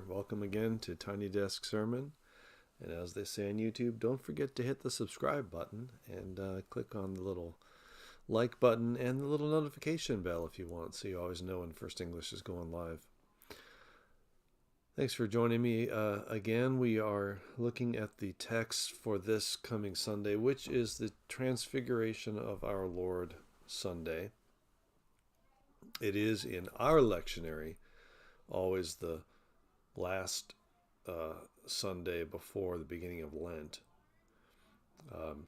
there. Welcome again to Tiny Desk Sermon. And as they say on YouTube, don't forget to hit the subscribe button and click on the little like button and the little notification bell if you want, so you always know when First English is going live. Thanks for joining me again. We are looking at the text for this coming Sunday, which is the Transfiguration of our Lord Sunday. It is in our lectionary always the last Sunday before the beginning of Lent.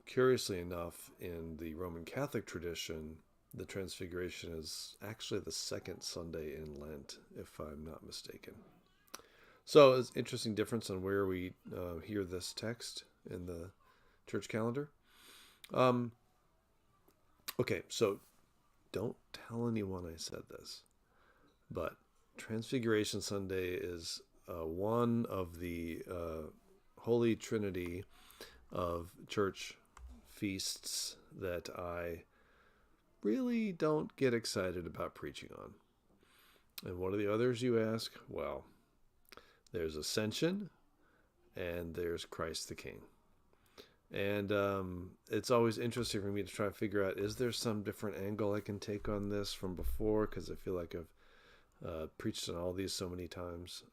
Curiously enough, in the Roman Catholic tradition, the Transfiguration is actually the second Sunday in Lent, if I'm not mistaken. So it's an interesting difference on where we hear this text in the church calendar. Okay, so don't tell anyone I said this, but Transfiguration Sunday is one of the Holy Trinity of church feasts that I really don't get excited about preaching on. And what are the others, you ask? Well, there's Ascension and there's Christ the King. And it's always interesting for me to try to figure out, is there some different angle I can take on this from before? Because I feel like I've preached on all these so many times.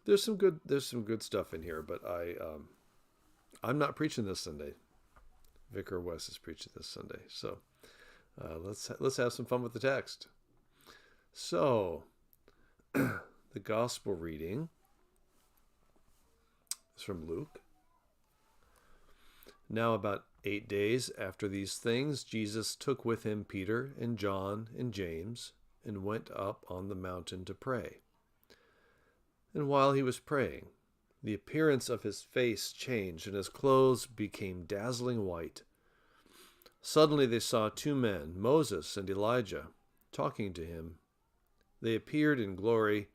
There's some good stuff in here, but I'm not preaching this Sunday. Vicar Wes is preaching this Sunday, so let's have some fun with the text. So the gospel reading is from Luke. Now about 8 days after these things, Jesus took with him Peter and John and James and went up on the mountain to pray. And while he was praying, the appearance of his face changed, and his clothes became dazzling white. Suddenly they saw two men, Moses and Elijah, talking to him. They appeared in glory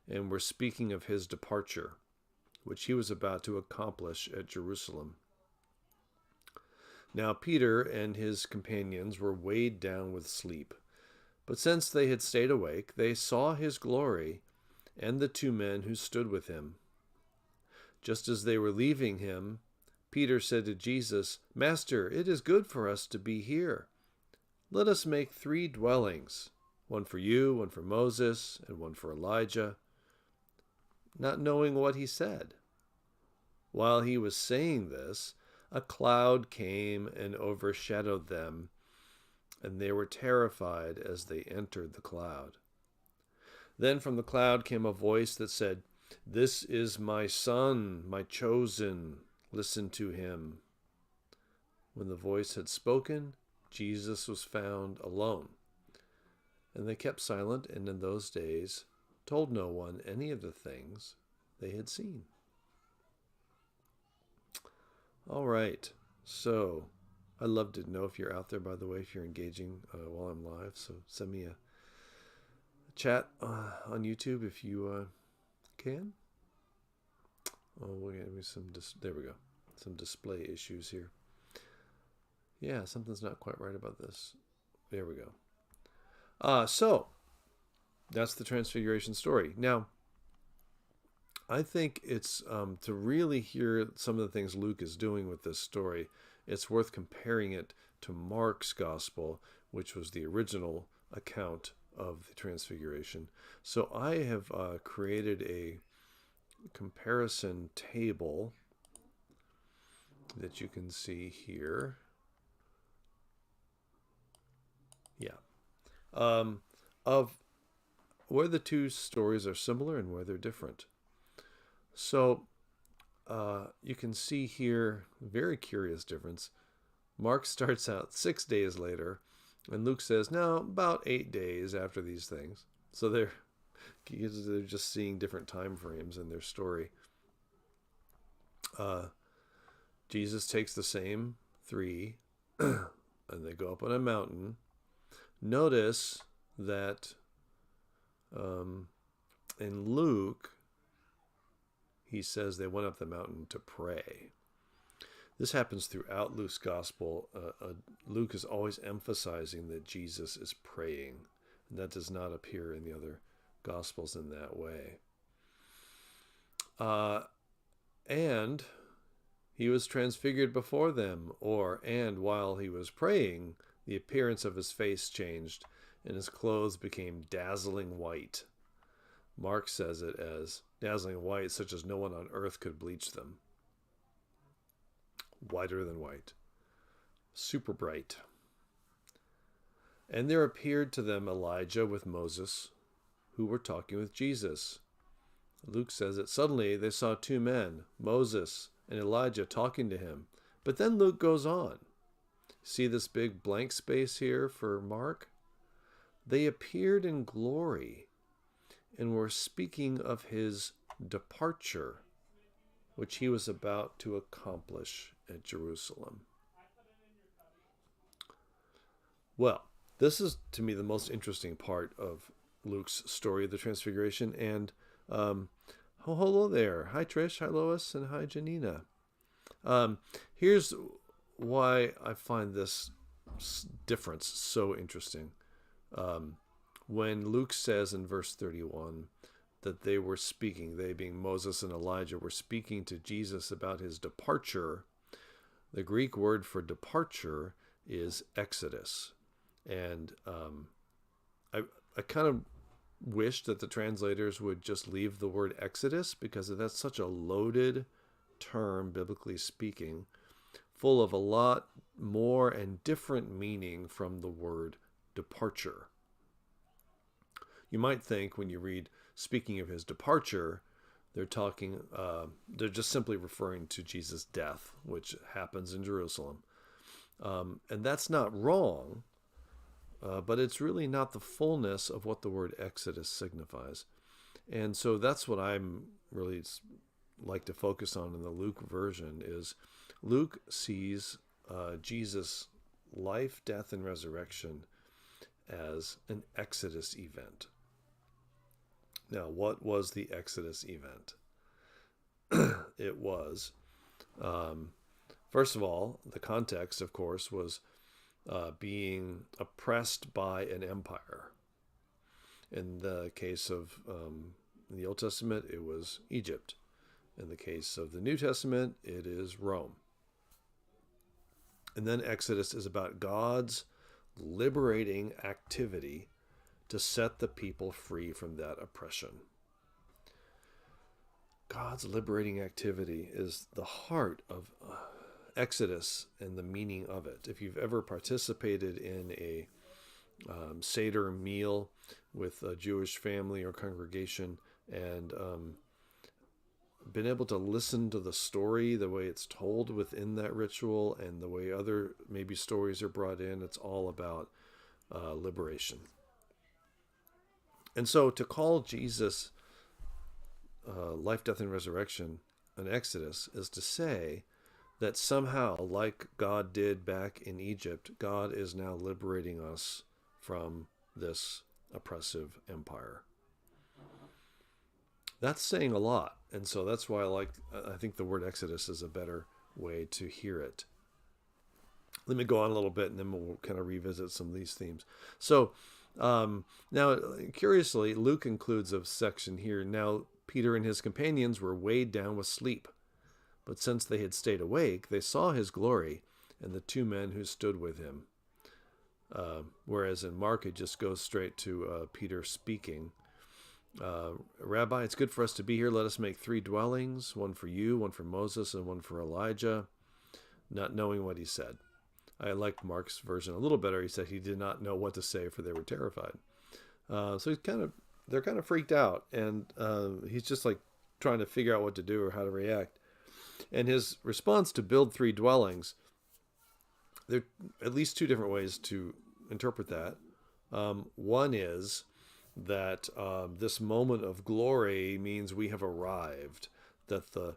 and were speaking of his departure, which he was about to accomplish at Jerusalem. Now Peter and his companions were weighed down with sleep. But since they had stayed awake, they saw his glory and the two men who stood with him. Just as they were leaving him, Peter said to Jesus, "Master, it is good for us to be here. Let us make 3 dwellings, one for you, one for Moses, and one for Elijah," not knowing what he said. While he was saying this, a cloud came and overshadowed them, and they were terrified as they entered the cloud. Then from the cloud came a voice that said, "This is my Son, my chosen. Listen to him." When the voice had spoken, Jesus was found alone. And they kept silent, and in those days told no one any of the things they had seen. All right, so I'd love to know if you're out there, by the way, if you're engaging while I'm live. So send me a chat on YouTube if you can. Oh, we're getting there we go. Some display issues here. Yeah, something's not quite right about this. There we go. So that's the Transfiguration story. Now, I think it's to really hear some of the things Luke is doing with this story, it's worth comparing it to Mark's gospel, which was the original account of the Transfiguration. So I have created a comparison table that you can see here. Yeah. Of where the two stories are similar and where they're different. So you can see here, very curious difference. Mark starts out 6 days later, and Luke says, now about 8 days after these things. So they're just seeing different time frames in their story. Jesus takes the same 3, and they go up on a mountain. Notice that in Luke, he says they went up the mountain to pray. This happens throughout Luke's gospel. Luke is always emphasizing that Jesus is praying. And that does not appear in the other gospels in that way. Uh, and he was transfigured before them, and while he was praying, the appearance of his face changed, and his clothes became dazzling white. Mark says it as dazzling white, such as no one on earth could bleach them. Whiter than white. Super bright. And there appeared to them Elijah with Moses, who were talking with Jesus. Luke says that suddenly they saw two men, Moses and Elijah, talking to him. But then Luke goes on. See this big blank space here for Mark? They appeared in glory and were speaking of his departure, which he was about to accomplish at Jerusalem. Well, this is, to me, the most interesting part of Luke's story of the Transfiguration. And hello there. Hi, Trish. Hi, Lois. And hi, Janina. Here's why I find this difference so interesting. When Luke says in verse 31 that they were speaking, they being Moses and Elijah, were speaking to Jesus about his departure, the Greek word for departure is exodus. And I kind of wish that the translators would just leave the word exodus, because that's such a loaded term, biblically speaking, full of a lot more and different meaning from the word departure. You might think when you read speaking of his departure, they're just simply referring to Jesus' death, which happens in Jerusalem. And that's not wrong, but it's really not the fullness of what the word exodus signifies. And so that's what I'm really like to focus on in the Luke version. Is Luke sees Jesus' life, death, and resurrection as an exodus event. Now, what was the exodus event? It was, first of all, the context, of course, was being oppressed by an empire. In the case of the Old Testament, it was Egypt. In the case of the New Testament, it is Rome. And then Exodus is about God's liberating activity to set the people free from that oppression. God's liberating activity is the heart of Exodus and the meaning of it. If you've ever participated in a Seder meal with a Jewish family or congregation and been able to listen to the story, the way it's told within that ritual, and the way other maybe stories are brought in, it's all about liberation. And so to call Jesus' life, death, and resurrection an exodus is to say that somehow, like God did back in Egypt, God is now liberating us from this oppressive empire. That's saying a lot. And so that's why I think the word exodus is a better way to hear it. Let me go on a little bit and then we'll kind of revisit some of these themes. So now, curiously, Luke includes a section here. Now, Peter and his companions were weighed down with sleep. But since they had stayed awake, they saw his glory and the two men who stood with him. Whereas in Mark, it just goes straight to Peter speaking. Rabbi, it's good for us to be here. Let us make 3 dwellings, one for you, one for Moses, and one for Elijah, not knowing what he said. I liked Mark's version a little better. He said he did not know what to say, for they were terrified. So they're kind of freaked out, and he's just like trying to figure out what to do or how to react. And his response to build 3 dwellings, there are at least 2 different ways to interpret that. One is that this moment of glory means we have arrived, that the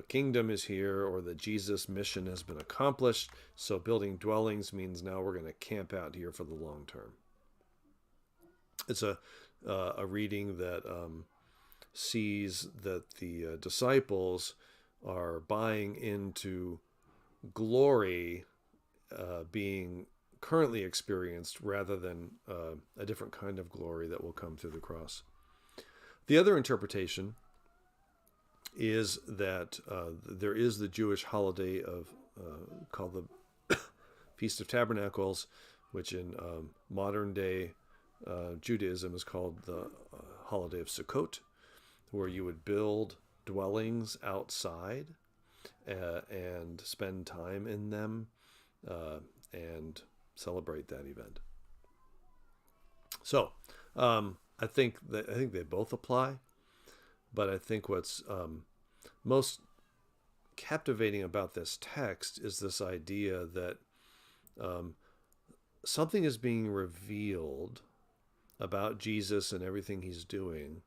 kingdom is here, or that Jesus' mission has been accomplished. So building dwellings means now we're going to camp out here for the long term. It's a reading that sees that the disciples are buying into glory being currently experienced rather than a different kind of glory that will come through the cross. The other interpretation is that there is the Jewish holiday of called the Feast of Tabernacles, which in modern day Judaism is called the holiday of Sukkot, where you would build dwellings outside and spend time in them and celebrate that event. So I think they both apply, but I think what's most captivating about this text is this idea that something is being revealed about Jesus and everything he's doing,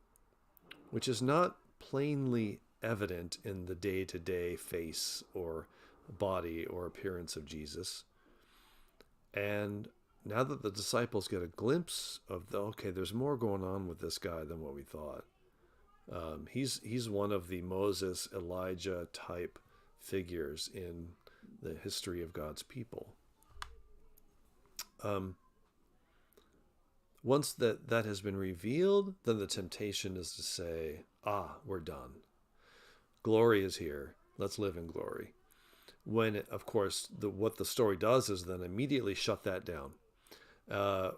which is not plainly evident in the day-to-day face or body or appearance of Jesus. And now that the disciples get a glimpse of there's more going on with this guy than what we thought. He's one of the Moses, Elijah type figures in the history of God's people. Once that has been revealed, then the temptation is to say, we're done. Glory is here. Let's live in glory. When, of course, what the story does is then immediately shut that down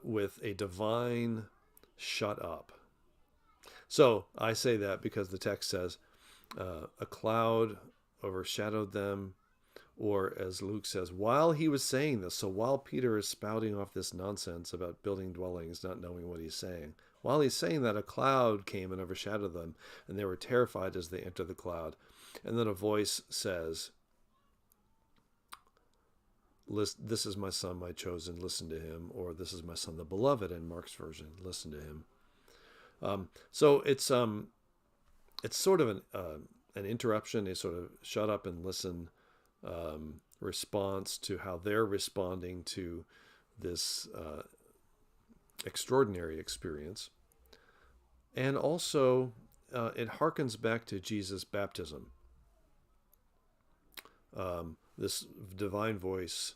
with a divine shut up. So I say that because the text says a cloud overshadowed them, or as Luke says, while he was saying this, so while Peter is spouting off this nonsense about building dwellings, not knowing what he's saying, while he's saying that, a cloud came and overshadowed them, and they were terrified as they entered the cloud. And then a voice says, "This is my son, my chosen, listen to him," or "This is my son, the beloved," in Mark's version, listen to him. So it's sort of an interruption, a sort of shut up and listen response to how they're responding to this extraordinary experience. And also, it harkens back to Jesus' baptism. This divine voice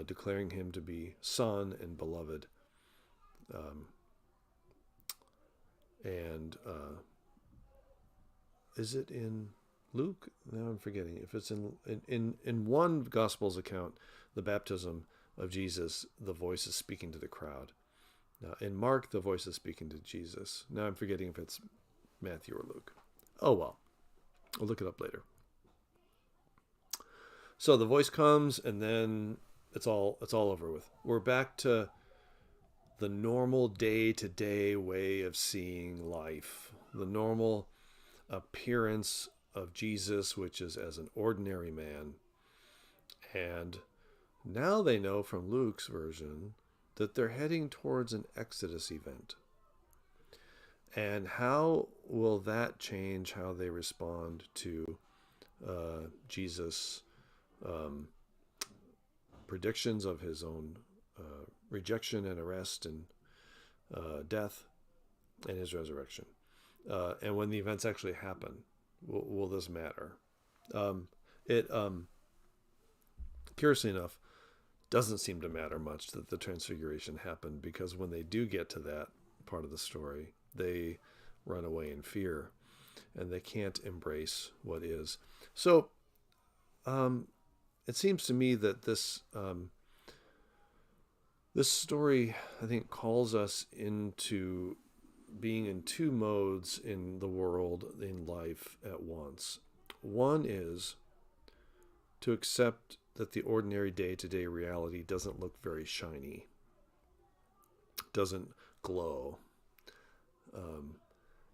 declaring him to be son and beloved. Is it in Luke? Now I'm forgetting. If it's in one Gospel's account, the baptism of Jesus, the voice is speaking to the crowd. Now, in Mark, the voice is speaking to Jesus. Now I'm forgetting if it's Matthew or Luke. Oh well, I'll look it up later. So the voice comes, and then it's all over with. We're back to the normal day-to-day way of seeing life, the normal appearance of Jesus, which is as an ordinary man. And now they know from Luke's version that they're heading towards an Exodus event. And how will that change how they respond to Jesus' predictions of his own rejection and arrest and death and his resurrection? And when the events actually happen, will this matter? It curiously enough, doesn't seem to matter much that the Transfiguration happened, because when they do get to that part of the story, they run away in fear and they can't embrace what is. So it seems to me that this story, I think, calls us into being in two modes in the world, in life at once. One is to accept that the ordinary day-to-day reality doesn't look very shiny, doesn't glow.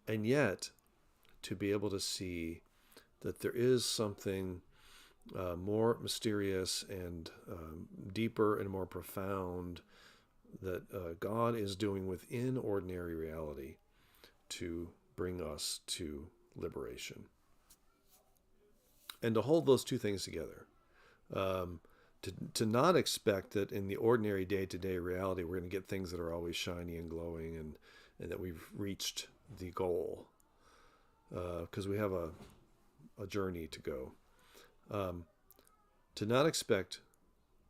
And yet, to be able to see that there is something more mysterious and deeper and more profound that God is doing within ordinary reality to bring us to liberation. And to hold those two things together. To not expect that in the ordinary day-to-day reality we're going to get things that are always shiny and glowing and that we've reached the goal, because we have a journey to go. To not expect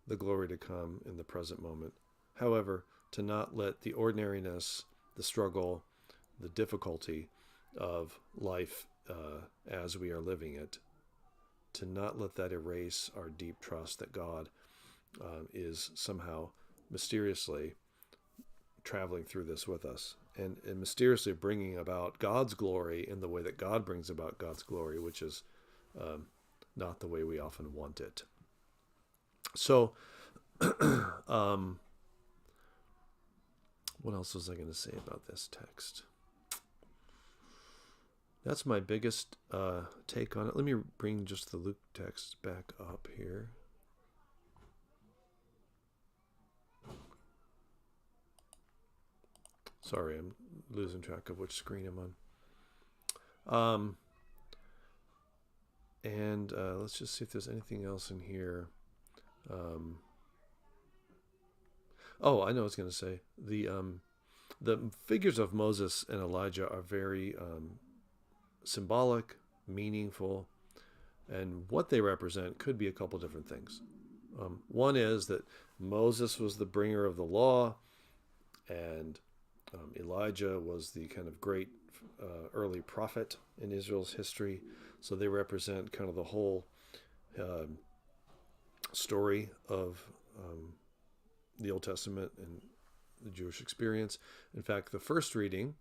the glory to come in the present moment. However, to not let the ordinariness, the struggle, the difficulty of life as we are living it, to not let that erase our deep trust that God is somehow mysteriously traveling through this with us, and mysteriously bringing about God's glory in the way that God brings about God's glory, which is not the way we often want it. So, what else was I going to say about this text? That's my biggest take on it. Let me bring just the Luke text back up here. Sorry, I'm losing track of which screen I'm on. And let's just see if there's anything else in here. Oh, I know what I was going to say. The figures of Moses and Elijah are very symbolic, meaningful, and what they represent could be a couple different things. One is that Moses was the bringer of the law, and Elijah was the kind of great early prophet in Israel's history. So they represent kind of the whole story of the Old Testament and the Jewish experience. In fact, the first reading,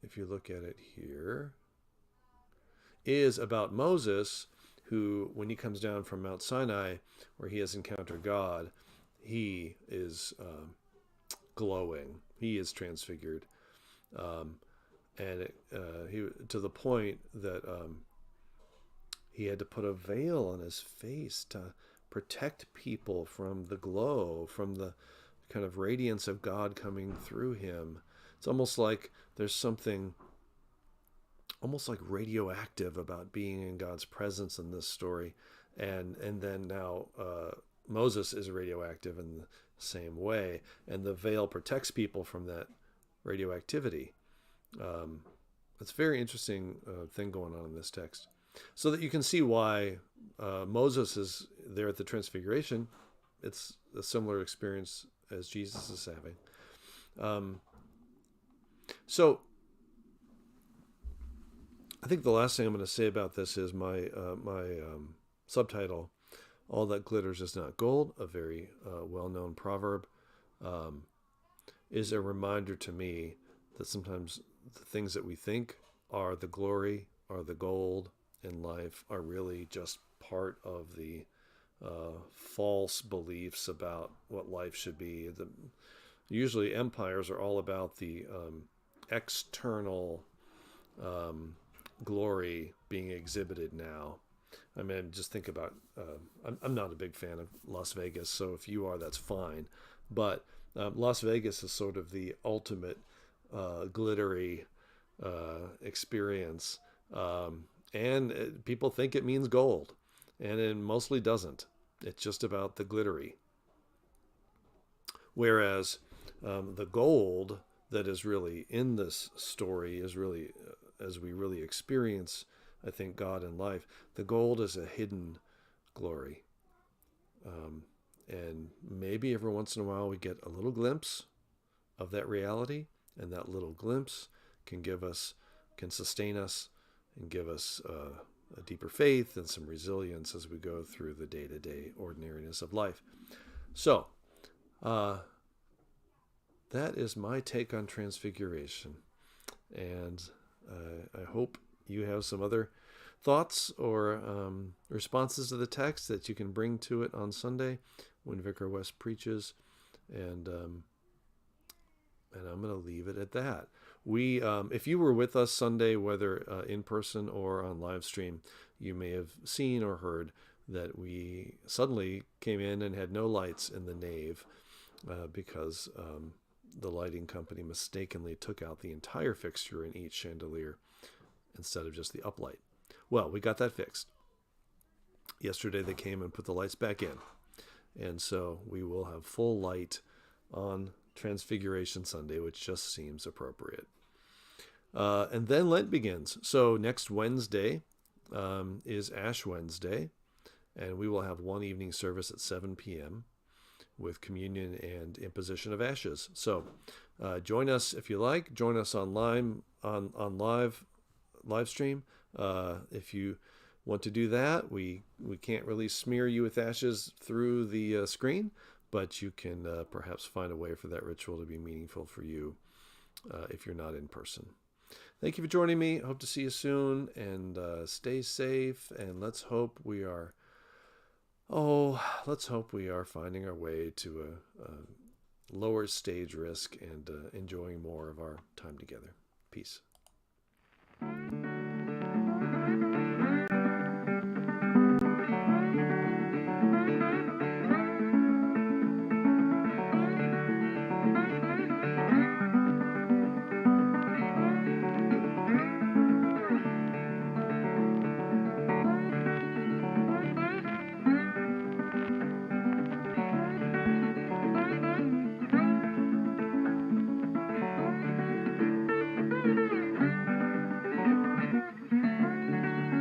if you look at it here, is about Moses, who, when he comes down from Mount Sinai, where he has encountered God, he is glowing. He is transfigured, and he, to the point that he had to put a veil on his face to protect people from the glow, from the kind of radiance of God coming through him. It's almost like there's something almost like radioactive about being in God's presence in this story. And then now Moses is radioactive in the same way, and the veil protects people from that radioactivity. It's a very interesting thing going on in this text. So that you can see why Moses is there at the Transfiguration. It's a similar experience as Jesus is having. So I think the last thing I'm going to say about this is my subtitle, "All That Glitters Is Not Gold," a very well-known proverb, is a reminder to me that sometimes the things that we think are the glory, are the gold in life, are really just part of the false beliefs about what life should be. Usually empires are all about the external glory being exhibited now. I mean, just think about, I'm not a big fan of Las Vegas, so if you are, that's fine. But Las Vegas is sort of the ultimate glittery experience. And people think it means gold, and it mostly doesn't. It's just about the glittery. Whereas the gold that is really in this story is really, as we really experience, I think, God in life, the gold is a hidden glory. And maybe every once in a while we get a little glimpse of that reality, and that little glimpse can sustain us and give us a deeper faith and some resilience as we go through the day-to-day ordinariness of life. So, that is my take on Transfiguration. And I hope you have some other thoughts or responses to the text that you can bring to it on Sunday when Vicar West preaches. And I'm going to leave it at that. If you were with us Sunday, whether in person or on live stream, you may have seen or heard that we suddenly came in and had no lights in the nave because the lighting company mistakenly took out the entire fixture in each chandelier instead of just the uplight. Well, we got that fixed. Yesterday they came and put the lights back in. And so we will have full light on Transfiguration Sunday, which just seems appropriate. And then Lent begins. So next Wednesday is Ash Wednesday, and we will have one evening service at 7 p.m. with communion and imposition of ashes. So join us if you like. Join us online on live stream. If you want to do that, we can't really smear you with ashes through the screen, but you can perhaps find a way for that ritual to be meaningful for you if you're not in person. Thank you for joining me. Hope to see you soon, and stay safe. And let's hope we are finding our way to a lower stage risk and enjoying more of our time together. Peace.